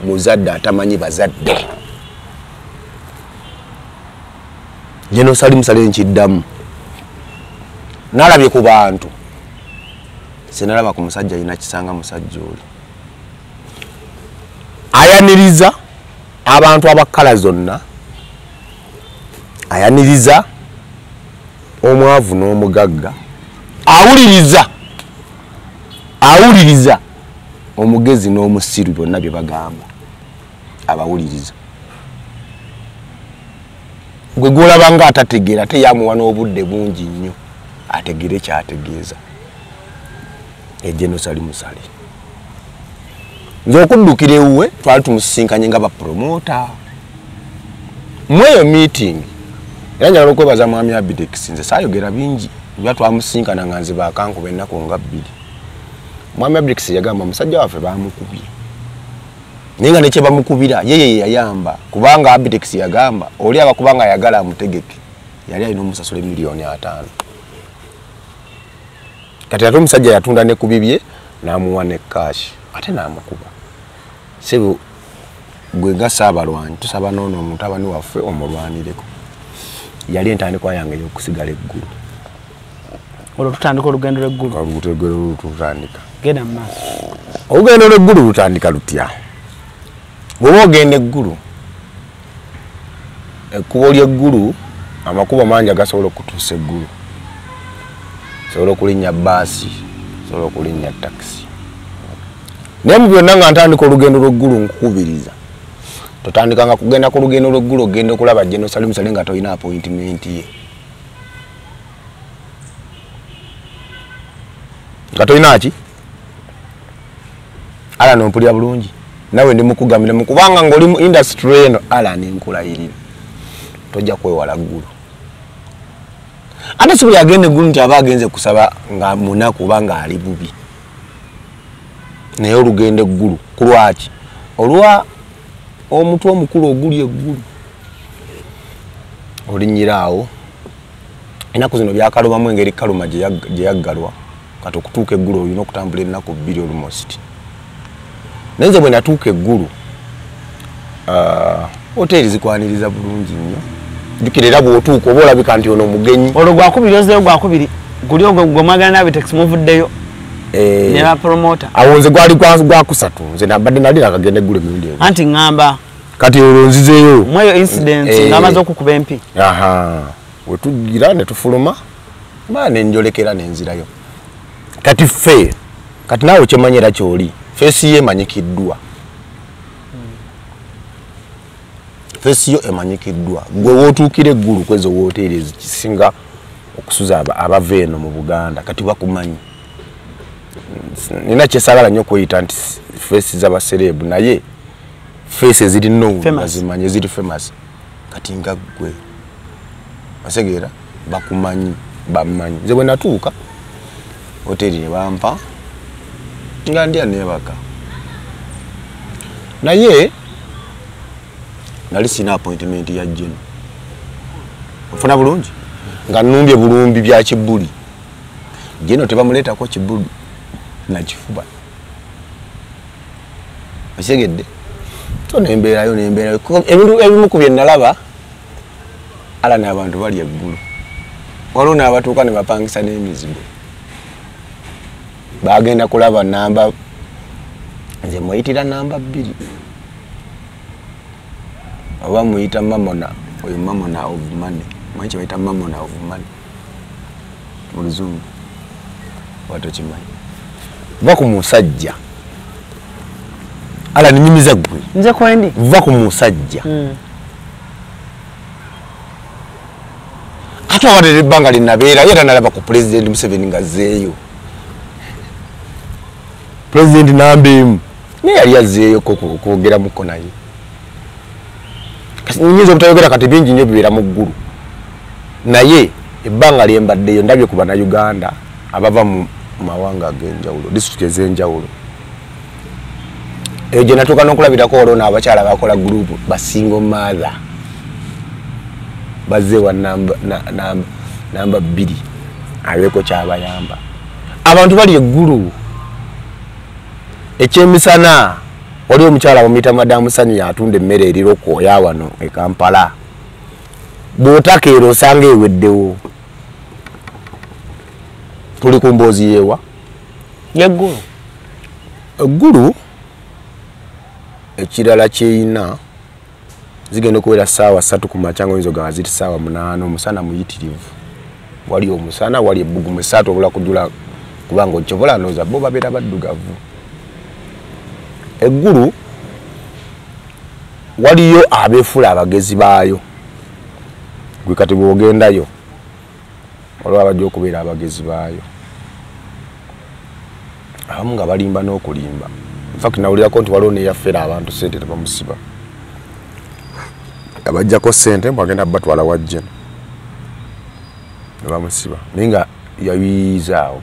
muzadde atamanyi bazadde General Salim Ssale nkiddamu nalabye ku bantu senalaba ku musajja alina kisanga musajja oli ayaniriza abantu abakala zonna ayaniriza omwavu n'omugagga awuliriza omugezi n'omusiru byonna bye bagamba abawuliriza gwe gwolaba nga atategeera teyamuwa n'obudde bungi nnyo ategere kyategeeza General Salim Ssale nze okuddukira ewuwe twali tumusisinkanye nga bapromota mweyo meeting era njagala okwebaza mwami Abidex nze saayogera bingi bya twamusinkana nga nze bakankuba ennaku nga 2 mwami Abidex yagamba omusajja waffe bamukubye naye nga nekye bamukubira yeye yayamba kubanga Abidex yagamba oli abakubanga ayagala amutegeke yali alina omusasula $5,000,000 kati ate omusajja yatunda ne kubibye n'amuwa ne cash ate n'amukuba sebo gwe nga Saabalwanyi tusaba noono omutabani waffe omulwanireko yali entandikwa yange y'okusigala eggulu olwo tutandika olugendo lw'eggulu tutandika genda mu maaso olugendo lw'eggulu lutandika lutya bw'oba ogenda eggulu ekkubo ly'eggulu amakubo mangi agasobola okutuusa eggulu sobola okulinnya baasi sobola okulinnya takisi naye mu byonna nga ntandika olugendo lw'eggulu nkukubiriza totandikanga kugenda ku lugendo lw'eggulu ogenda okulaba General Salim Ssale nga tolina appointment ye nga tolina ki ala nompulira bulungi nawe ndi mukugamira mukubanga ng'oli mu industry eno ala nenkulayirira tojja kwewala ggulu ate si buli agenda eggulu nti aba agenze kusaba nga munaku oba nga ali bubi naye olugendo eggulu ku lwaki olwa omutwe omukulu oguli eggulu olinyiraawo ennaku zino byakalumamu engeri kaluma gye yaggalwa kati okutuuka eggulu olina okutambula ennaku 2 almost naye nze bwe natuuka eggulu hoteri zikwaniriza bulungi nnyo jjukira era bw'otuuka oba olabika nti ono omugenyi olwo gwakubiri ozeeyo gwakubiri guli ogwo gwemwagala n'Abidex muvuddeyo ne bapromota awo nze gwali gwakusatu nze nabadde nali nakagenda eggulu emirundi ebiri anti ŋŋamba kati olwo nzizeeyo mweyo incident ng'amaze okukuba empi we tugira ne tufuluma maa nenjolekera nenzirayo kati ffe kati naawe kyemanyi era kyoli feesi yo emanyikiddwa feesi yo emanyikiddwa gwe wootuukira eggulu kwezo wooteeri ezikisinga okusuza abava eno mu Buganda kati bakumanyi nina kyesaagala nnyo okweyita nti feesi z'abasereebu naye feesi ezirina obuzimanyi eziri famous kati nga ggwe basegeera bakumanyi bamanyi nze bwe natuuka hoteri ne bampa nga ndya neebaka naye nali sina appointment ya Jeno ofuna bulungi nga nnumbye bulumbi bya Kibuli Jeno tebamuleetako Kibuli nakifuba osegedde so nembeerayo ebintu ebimu ku bye nalaba ala n'abantu bali eggulu Oluna abatuuka ne bapangisa n'emizigo. Bagenda kulaba namba nze muyitira namba 2. Oba muyita mamona, oyo mamona of money. Mwanchi bayita mamona of money. Muluzungu. Wato chimanyi. Va ku musajja. Ala ninyimiza gwe. Nze kwendi. Va ku musajja. Ate awadde ebbanga linnabeera era nalaba ku President Museveni ngazzeeyo. President Nambemu naye yali azzeeyo kwogeramuko naye. Nyinza obutayogera kati bingi nnyo bibeera mu ggulu. Naye ebbanga lyembaddeyo ndabye ku Bannayuganda abava mu mawanga ag'enjawulo, disitulikiti ez'enjawulo. Eyo gye natuuka n'okulabirako olwo abakyala bakola gurupu basingo maatha. Bazze wa namba 2 abeeko kyabayamba. Abantu bali eggulu. Ekyemisana wali omukyala bamuyita Madamu Sanyu yatunda emmere eriroko ya wano e Kampala. Bw'otakeera osanga eweddewo. Tuli ku mboozi yeewa yeggulu. Eggulu ekirala kyeyina zigenda okubeera ssaawa 3 ku makya nga oyinza ogamba ziri ssaawa 8. Omusana muyitirivu. Wali omusana wali ebbugumu esaatu obula kujula kubanga okyobola nooza bo babeera baddugavu. Eggulu waliyo abeefula abagezi baayo. Gwe kati bw'ogendayo olwo bajja okubeera abagezi baayo. Abamu nga balimba n'okulimba. Infact nawulirako nti waliwo neyafeera abantu ssente tebamusiba. Abajjako ssente mbwagenda batwala wajja ne bamusiba. Naye nga yayiizaawo.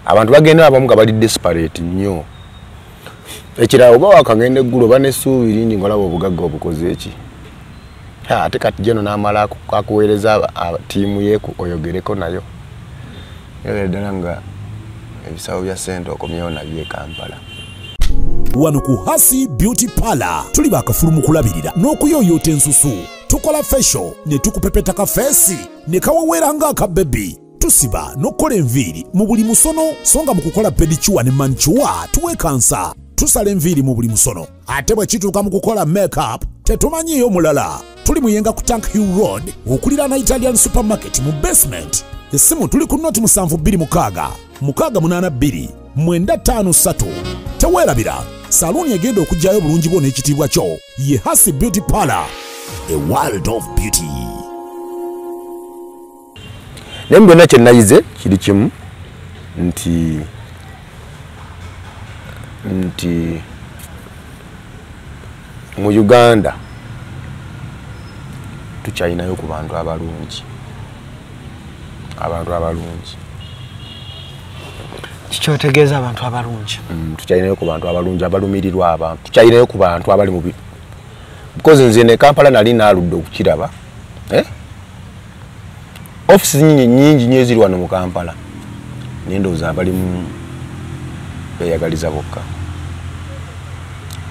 Abantu bagenda abamu nga bali desperate nnyo. Ekirala oba wakagenda eggulu oba n'essuubi lingi ng'olaba obugagga obukoze eki. Ate kati jeno n'amala akuweereza ttiimu ye oyogereko nayo. Yogera ddala nga ebisawo bya ssente okomyewo nabyo e Kampala. Wano ku Hasi Beauty Parlor tuli bakafulu mu kulabirira n'okuyooyoota ensusu. Tukola facial ne tukupepeta ka feesi ne kaweweera ng'aka bebi. Tusiba n'okkola enviiri mu buli musono so nga mu kukola pedicure ne manicure tuwekansa. Tusala enviiri mu buli musono. Ate bwe kituuka mu kukola make-up tetumanyiiyo mulala. Tuli muyenga ku Tank Hill Road okuliraana Italian Supermarket mu basement. Essimu tuli ku noti 72 682 953. Teweerabira saluuni egenda okujjayo bulungi bwo n'ekitiibwa kyo ye Hasi Beauty Parlor, a world of beauty. Naye byonna kye nayize kiri kimu nti mu Uganda tukyalinayo ku bantu abalungi. Abantu abalungi. Kikyotegeeza abantu abalungi. Tukyalinayo ku bantu abalungi abalumirirwa abantu. Tukyalinayo ku bantu abali mu because nze ne Kampala nali naaludde okukiraba. Offices nyingi nnyo eziri wano mu Kampala. Nendowooza abalimu beeyagaliza bokka.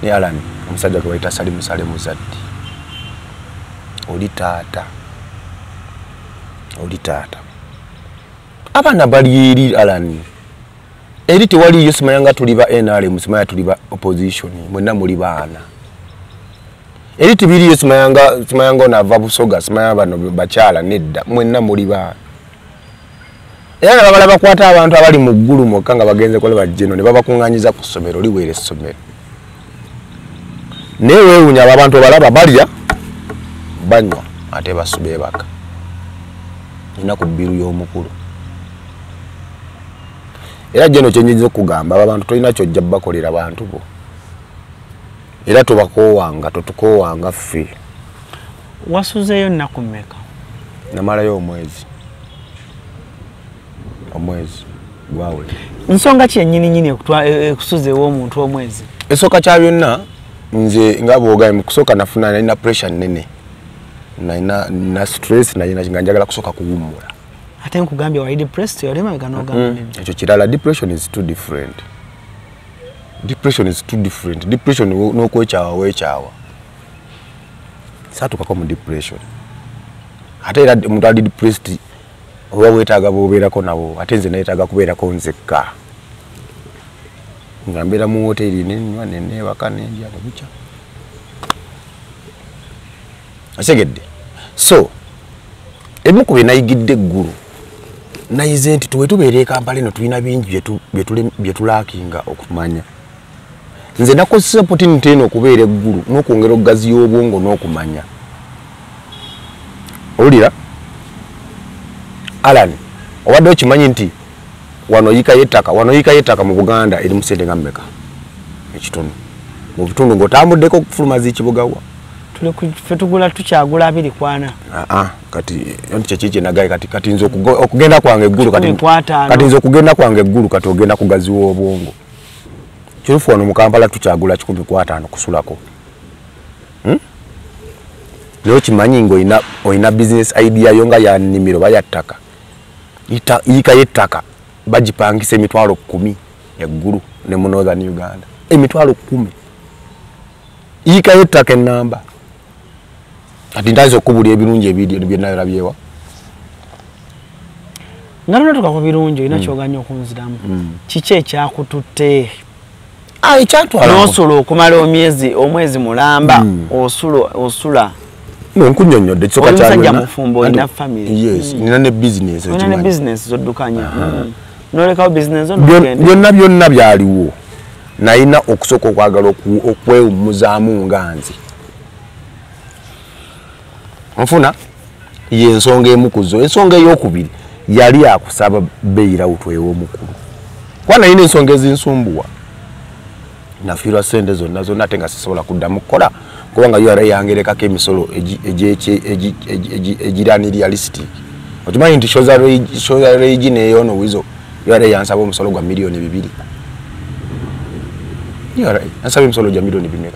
Ne Alan omusajja gwe bayita Salimu Salemu Zaddi. Oli taata. Abaana bali eri Alan. Eri tewaliyo simanya tuli ba NRM, simanya tuli ba opposition, mwenna muli baana. Eri tibiriyo simanya onava Busoga, simanya bano bakyala nedda, mwenna muli baana. Era babala bakwata abantu abali mu ggulu mokka nga bagenze koleba jeno ne babakunganyiza ku ssomero liweere essomero. Naye weewunya abantu balaba balya banywa ate basube baka. Nina ku bbiru y'omukulu. Era jeno kyenyiza okugamba abantu tolina kyojja bakolera abantu bo. Era tobakoowanga totukoowanga ffe. Wasuzeeyo nnaku mmeka? Namalayo omwezi gwawule. Nsonga ki yennyini ekusuzeewo omuntu omwezi? Esooka kya byonna nze nga bw'ogambye mu kusooka nafuna nalina pressure nnene. Nalina stress nga njagala kusooka kuwummula. Ate nkugambye wali depressed yali mabega n'ogamba nini? Ekyo kirala. Depression is too different. Depression n'okwekyawa weekyawa. Saatuukako mu depression. Ate era omuntu ali depressed oba wetaaga bobeerako nabo ate nze nayetaaga kubeerako nzekka nga mbeera mu hoteri nenywa neneebaka nendya nebukya asegedde so ebimu ku bye nayigidde eggulu nayize nti tuwe tubeera e Kampala eno tulina bingi bye tulaakinga okumanya nze nakozesa opportunity eno okubeera eggulu n'okwongera okugaziya obwongo n'okumanya owulira Alan obadde okimanyi nti wano yikayo ettaka mu Buganda eri mu sente nga mmeka ekitono mu bitundu ng'otambuddeko okufuluma zikibugawa ffe tugula tukyagula 240 kati nti kyekiki nagaye kati nze okugenda kwange eggulu kati nze okugenda kwange eggulu kati ogenda kugaziwa obwongo kirufu wano mu Kampala tukyagula 150 kusulako leo kimanyi ng'olina business idea yo nga ya nnimiro bayattaka yikayo ettaka bagipangisa emitwalo 10 eggulu ne mu Northern Uganda emitwalo 10 yikayo ettaka ennamba kati ntayiza okubulya ebirungi ebiri byenayolabyewa nga tonatuka ku birungi olina kyoganya okunziramu kiki ekyakututte ekyatwalanosula okumala omwezi mulamba osula nkunnyonnyodde omusajja mufumbo olina family nina ne business zoddukanya nolekawo business byonna byaliwo nayina okusooka okwagala okwewummuzaamu nga nze nfuna yensonga emukuzo ensonga eyokubiri yali akusaba beyirawo twew'omukulu kuba nayina ensonga ezinsumbuwa nafiirwa sente zonna ate nga sisobola kuddamu kukola kubanga URA yangerekako emisolo egirani realistic okimanyi nti shoza regi neyono wizo URA yansaba omusolo gwa miliyoni 2 URA yansaba emisolo gya miliyoni 2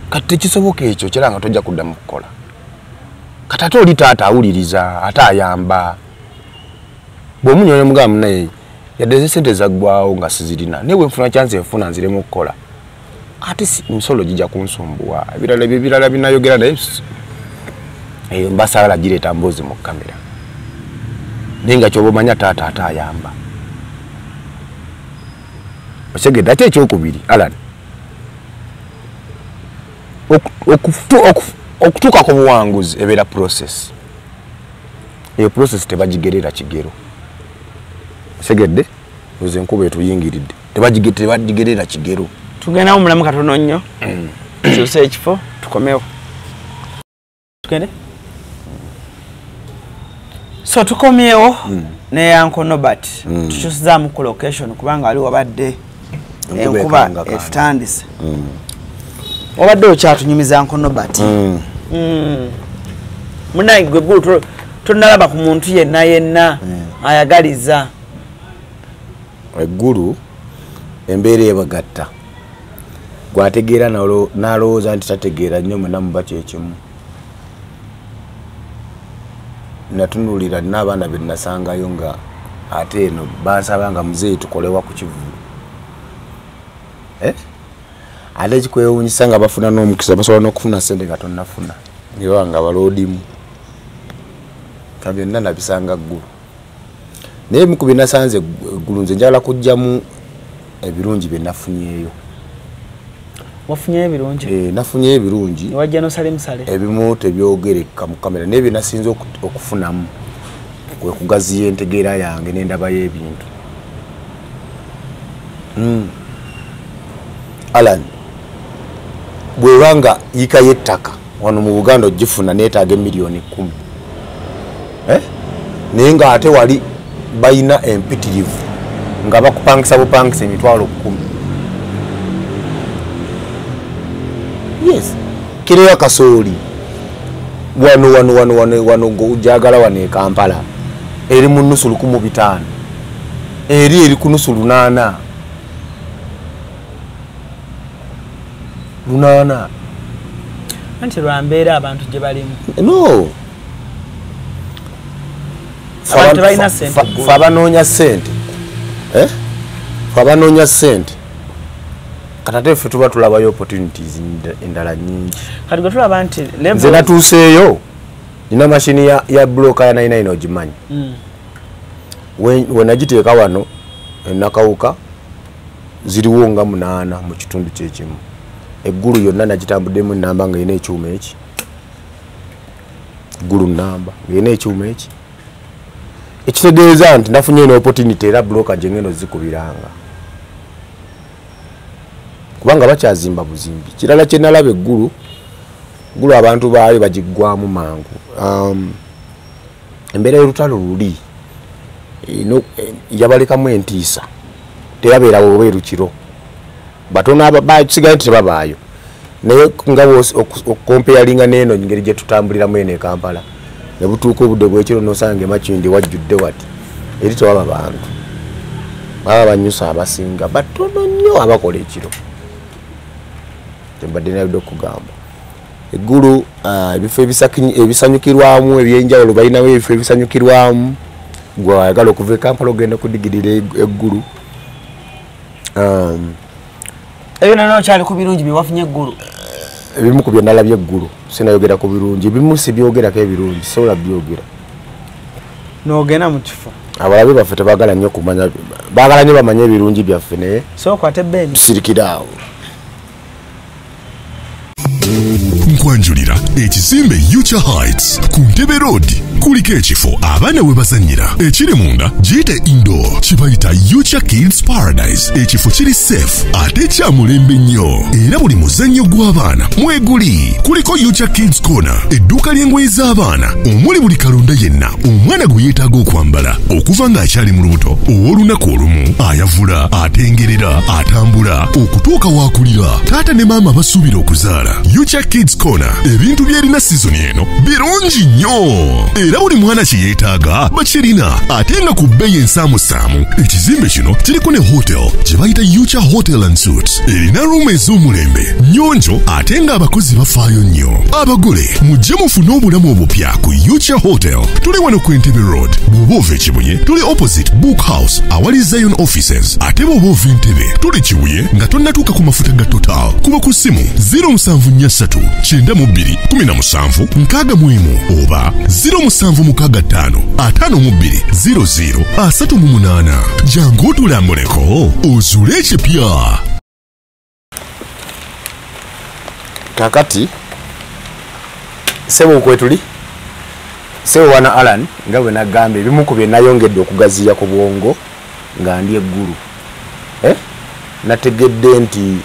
kati tekisoboka ekyo kiranga tojja kuddamu kukola kati ate oli taata awuliriza ate ayamba bw'omunyonya mugamu naye yadde sente zaggwawo nga sizirina newe nfuna chance enfuna nziremu okukola ate emisolo gijja kunsumbuwa ebirala binayogera naye mbasala gireeta mboozi mu kamera naye nga kyoba omanya taata ate ayamba osegedde ate ekyokubiri Alan okutuuka ku buwanguzi ebeera process eyo process tebagigerera kigero segedde oze nkuba etuyingiridde tebagigerera kigero tugenda omulamu katono nnyo kyuse ekifo tukomewo tugende so tukomyewo ne Uncle Norbert tukyusizaamu ku location kubanga wali wabadde enkuba etutandise obadde okyatunyumiza Uncle Norbert munaye gwe ggulu tonalaba ku muntu yenna ayagaliza eggulu embeera ebagatta gwategeera n'alowooza nti tategeera nnyo mwena muba kyekimu natunuulira n'abaana be nasangayo nga ate eno bansaba nga muzeeyi tukolewa ku kivulu ate ekikwewuunyisa nga bafuna n'omukisa basobola n'okufuna ssente nga tonnafuna ngewa nga baloodimu ka byonna nabisanga ggulu naye ebimu ku bye nasanze eggulu nze njagala kuggyamu ebirungi bye nafunyeeyo wafunyeyo ebirungi nafunyeyo ebirungi wajja nosale musale ebimu tebyogereka mu kamera naye bye nasinze okufunamu kwe kugaziya entegeera yange n'endaba y'ebintu Alan bwebanga yikayo ettaka wano mu Buganda ogifuna neetaaga miliyoni 10 naye nga ate wali bayina empitirivu nga bakupangisa bupangisa emitwalo 10 yes kireyo kasooli wano ng'ojagala wano e Kampala eri mu nnusu 1,500 eri ku nnusu 800 anti lwambeera abantu gye balimu no abantu balina ssente fa banoonya ssente fa banoonya ssente katate ffe tuba tulabayo opportunities endala nyingi kati gwe tulaba nti nze natuuseeyo nina mashini ya broker ya 99 ogimanyi we nagiteeka wano enakawuka ziriwo nga 8 mu kitundu kyekimu eggulu yonna nagitambuddemu enamba nga ina ekyuma eki eggulu namba ngaina ekyuma eki ekitegeeza nti nafunye eno opportunity era broker gye ngendo zikubiranga kubanga bakyazimba buzimbi kirala kye nalaba eggulu abantu baayo bagiggwamu mangu embeera y'olutalo luli yabalekamu entiisa terabeerawo obweru kiro batono basigaye nti tebabaayo naye nga okompeyalinga n'eno ngeri gye tutambuliramu eno e Kampala ne butuuka obudde bw'ekiro n'osanga emakindi wajjudde wati eri tewaba bantu baba banyusa abasinga batono nnyo abakola ekiro kyembadde naludde okugamba eggulu ebifo ebisanyukirwamu ebyenjawulo balinawo ebifo ebisanyukirwamu gwe wayagala okuva e Kampala ogenda kudigirira eggulu ebyo nano kyali ku birungi byewafunye eggulu ebimu ku byenalabye eggulu sinayogera ku birungi ebimu sibyogerako ebirungi sobola byogera n'ogenda mu kifo abalabe baffe tebagala nnyo kumanya baagala nnyo bamanye ebirungi byaffe naye sookwate bbeeni tusirikiraawo nkwanjulira ekizimbe Yucha Heights ku Ntebe Road kuliko ekifo abaana we bazannyira ekiri munda giyite indoor kibayita Yucha Kids Paradise ekifo kiri safe ate kya mulembe nnyo era buli muzannyo gw'abaana mweguli kuliko Yucha Kids Corner edduuka ly'engoye z'abaana omuli buli kalonda yenna omwana gwe yeetaaga okwambala okuva ng'akyali mu lubuto ow'olunaku olumu ayavula atengerera atambula okutuuka waakulira taata ne maama basuubira okuzaala Yucha Kids Corner ebintu byerina season eno birungi nnyo era buli mwana kye yeetaaga bakirina ate nga ku bbeeyi ensaamusaamu ekizimbe kino kiriko ne hotel gye bayita Yucha Hotel and Suites erina ruumu ez'omulembe nnyonjo ate nga abakozi bafaayo nnyo abagole mujje mufune obulamu obupya ku Yucha Hotel tuli wano ku Entebbe Road bw'oba ova Kibuye tuli opposite Book House awali Zion Offices ate bw'oba ova Entebbe tuli Kibuye nga tonnatuuka ku mafuta ga Total kuba ku ssimu 0743 92 17 61 oba 0765 52 00 38 jangu otulambuleko ozuule ekipya kakati sebo kwetuli sebo wana Alan nga bwe nagambye ebimu ku bye nayongedde okugaziya ku bwongo nga ndi eggulu nategedde nti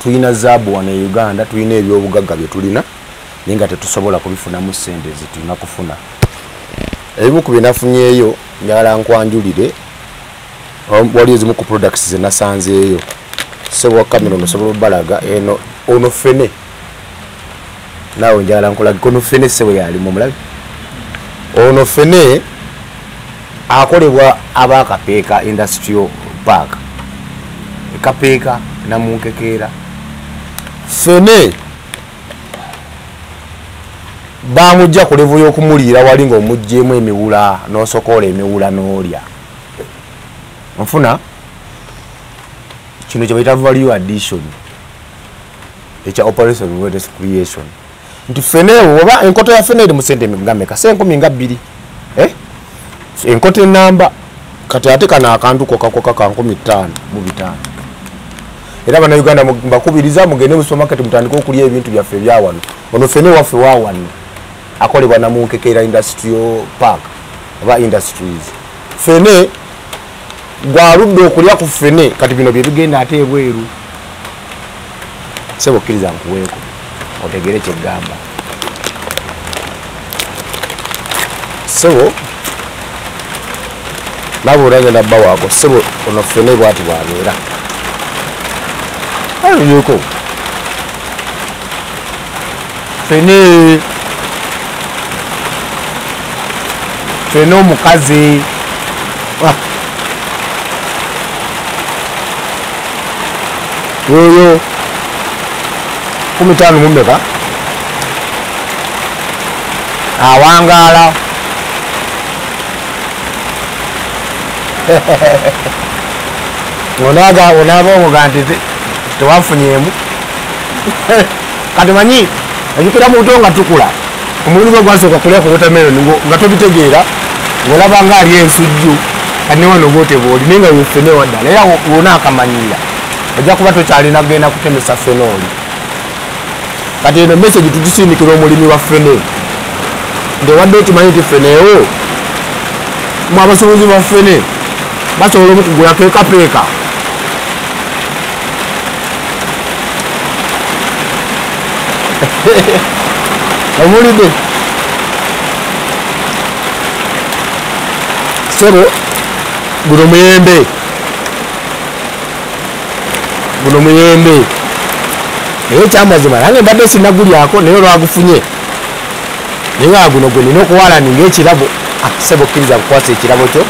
tulina zaabu wano e Uganda tulina ebyobugagga bye tulina naye nga tetusobola kubifunamu ssente zitulina kufuna ebimu ku bye nafunyeeyo njagala nkwanjulire wali ezimu ku products ze nasanzeeyo sebo wa kamera osobola obalaga eno ono fene naawe njagala nkulagika ono fene sebo yalimu omulabi ono fene akolebwa abakapeeka industrial park ekapeeka namunkekeera fene bamujja ku level y'okumuliira wali ng'omuggyemu emiwula n'osokoola emiwula n'olya nfuna kino kye bayita value addition ekya operation wealth creation nti fene oba enkoto ya fene eri mu sente nga se 10,000 enkoto enamba kati ate kana akantu kokakoka ka 15,000 era bana Uganda mbakubiriza mugende mu supermarket mutandika okulya ebintu byaffe bya wano ono fene waffe wa wano akolebwa na Munkekeera Industrial Park oba industries fene gwaludde okulya ku fene kati bino bye bigenda ate ebweru sebo kkiriza nkuweeko otegere kyegamba sebo nabo olagenda bba waako sebo ono fene bwati bwabeera ayoko fene omukazi yoyo 15 mumeka awangaala onaaba omuga nti tewafunyeemu kati manyi ajukira mu buto nga tukula omulundi gwasooka kulya ku watermelon nga tobitegeera ng'olaba nga ali ensujju kati ne wano bwoteba oli naye nga yefene waddala era wona akamanyira ojja kuba tokyalina kugenda kutemesa fene oli kati eno message tugisindikira omulimi wa fene ndewadde okimanyi nti feneewo mu abasuubuzi ba fene basobola omukugula keekapeeka omulide sebo guno muyembe naye ekyamazima nange mbadde sinagulyako naye olwagufunye naye nga guno gwe nina okuwalaninga ekirabo sebo kkiriza kukwasa ekirabo kyo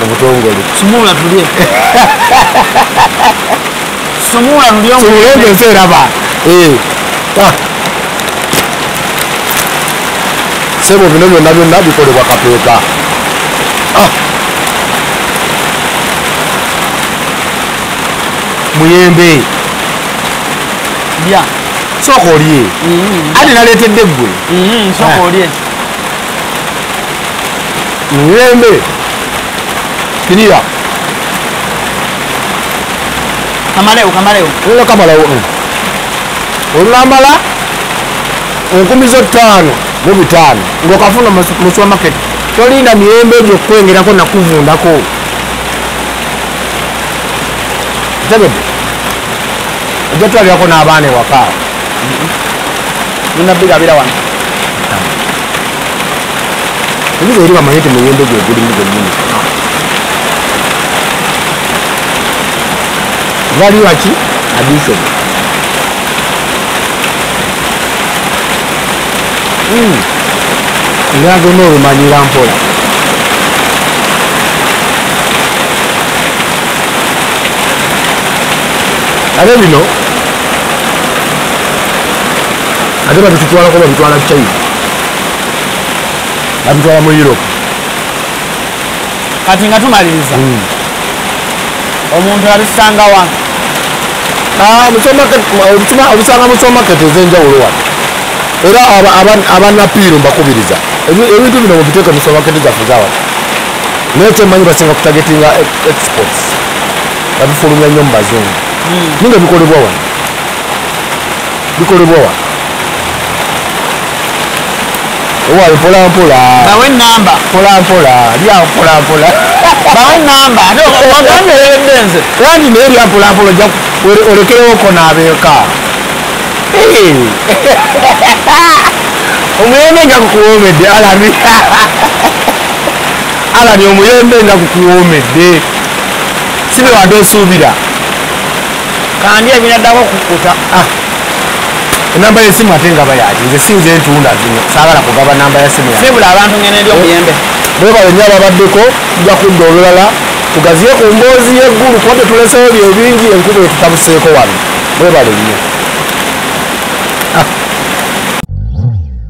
mu butongole sumula tulye sumula tulye enseeraba sebo bino byonna bikolebwa kapeeka muyembe lya sooka olye ate naleetedde eggwe sooka olye muyembe kirira kamalewo olina kamalawo olunambala 5,500 ng'okafuna mu supermarket tolinda miyembe egyo okwengerako nakuvundako tegedde ojja twalirako n'abaana ewaka ninabirabira wano ebiza eri bamanye ti muyembe gwe gulimu gwennyini valiwaki addition nga gonna olumanyira mpola ate bino ate babitutwalako babitwala China babitwala mu Europe kati nga tumaliriza omuntu abisangawa obisanga mu supermarket ez'enjawulo wano era abanapiiro mbakubiriza ebintu bino mubiteeka mu supermarket zaffe zawano naye kyemmanyi basinga kutagetinga exports babifulumya nnyo mu bazungu ninga bikolebwa wano owaayo mpolampola bawe namba mpolampola lyawo mpolampola bawe namba ogamberedde nze kandi naye lya mpolampola ojja olekerewoko n'abeeka omuyembe nga kukuwoomedde alani omuyembe nga kukuwoomedde sibe wadde osuubira kandi ebinaddako kukuta enamba y'essimu ate nga bayaki nze sinze entunda zino saagala kugaba namba ya simu sibula abantu ngene ndi omuyembe bwebale nnyo ababaddeko tujja kudda olulala tugaziye ku mboozi y'eggulu kuba tetulesewo byebingi enkuba etutabuseeko wano bwebale nnyo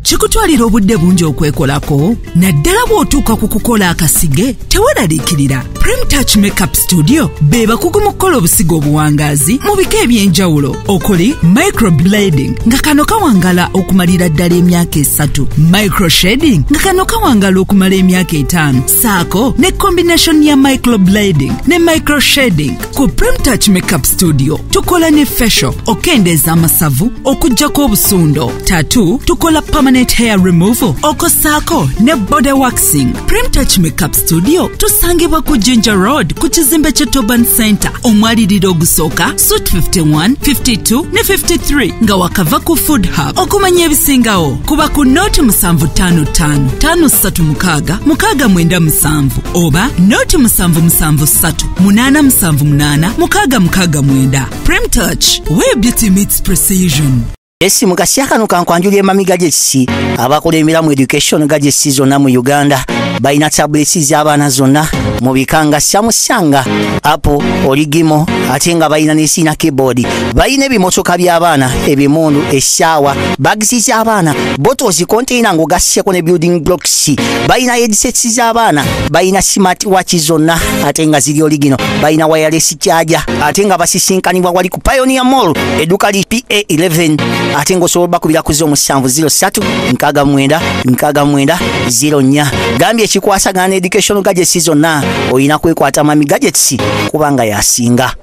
kikutwalira obudde bungi okwekolako naddala bw'otuuka ku kukola akasige teweraliikirira Prem Touch Makeup Studio be bakugu mu kukola obusigo obuwangaazi mu bika eby'enjawulo okuli microblading nga kano kawangala okumalira ddala emyaka 3 microshading nga kano kawangala okumala emyaka 5 saako ne combination ya microblading ne microshading ku Prem Touch Makeup Studio tukola ne facial okendeeza amasavu okuggyako obusundo tattoo tukola permanent hair removal okosaako ne body waxing. Prem Touch Makeup Studio tusangibwa ku Ginger Road ku kizimbe kye Toban Center omwaliriro ogusooka Suite 51, 52 ne 53 nga wakava ku Food Hub. Okumanya ebisingawo kuba ku Note 755 536 697 oba Note 773 878 669. Prem Touch, where beauty meets precision. Esimu kasya kano kankwanjulya emamiga gy'ekisi abakola emiramu education gadgets zonna mu Uganda balina tablets z'abaana zonna mu bikanga Samsung, Apple, Origimo ate nga balina ne sina keyboard. Balina ebimotoka by'abaana, ebimundu, essaawa, bags z'abaana, bottles container ng'ogasseko ne building blocks. Balina headsets z'abaana, balina smart watch zonna ate nga ziri original. Balina wireless charger ate nga basisinkanibwa wali ku Pioneer Mall, edduka li PA11 ate ng'osobola bakubira ku 0703-69-69-04. Gambye ekikwasagana ne education gadgets zonna oyina kwekwata Mami Gadgets kubanga yasinga.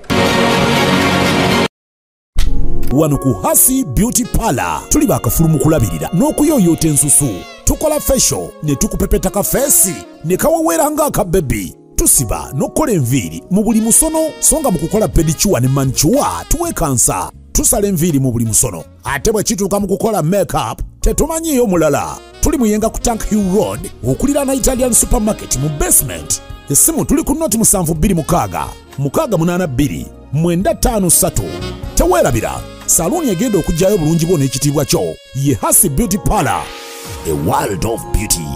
Wano ku Hasi Beauty Parlor tuli bakafulumu kulabirira n'okuyoyota ensusu. Tukola facial ne tukupepeta ka face ne kawawera nga baby. Tusiba n'okola enviiri mu buli musono, songa mu kukola pedicure ne manicure tuwekansa. Tusala enviiri mu buli musono ate bwe kituuka mu kukola makeup tetumanyiyo mulala. Tuli muyenga ku Tank Hill Road okulira na Italian Supermarket mu basement. Essimu tuli ku noti 72 682 953. Teweerabira saluni egenda okujjayo bulungi bwo n'ekitiibwa kyo ye Hasi Beauty Parlor, a world of beauty.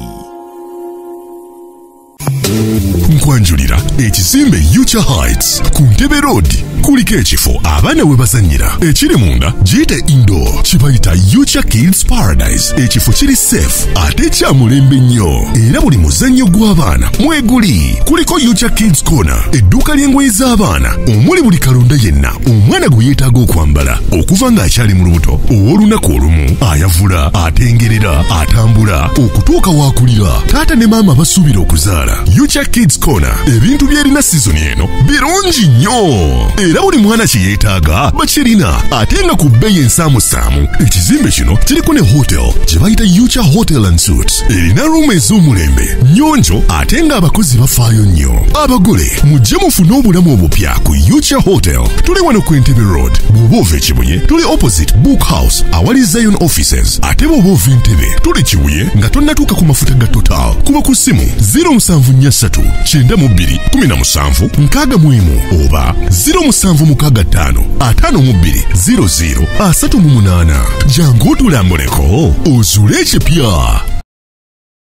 Nkwanjulira ekizimbe Yucha Heights ku Ntebe Road kuliko ekifo abaana we bazannyira ekiri munda giyite indoor kibayita Yucha Kids Paradise. Ekifo kiri safe ate kya mulembe nnyo era buli muzannyo gw'abaana mweguli. Kuliko Yucha Kids Corner, edduuka ly'engoye z'abaana omuli buli kalonda yenna omwana gwe yeetaaga okwambala okuva ng'akyali mu lubuto ow'olunaku olumu, ayavula, atengerera, atambula okutuuka w'akulira, taata ne maama basuubira okuzaala. Yucha Kids Corner ebintu by'erina season eno birungi nnyo era buli mwana kye yeetaaga bakirina ate nga ku bbeeyi ensaamusaamu. Ekizimbe kino kiriko ne hotel gye bayita Yucha Hotel and Suites. Erina room ez'omulembe nnyonjo ate nga abakozi bafaayo nnyo. Abagole mujje mufune obulamu obupya ku Yucha Hotel. Tuli wano ku Entebbe Road. Bw'oba ova Kibuye tuli opposite Book House awali Zion Offices. Ate bw'oba ova Entebbe tuli Kibuye nga tonnatuuka ku mafuta ga Total. Kuba ku ssimu 0743-97-61 oba 0765-52-00-38. Jangu otulambuleko ozuule ekipya.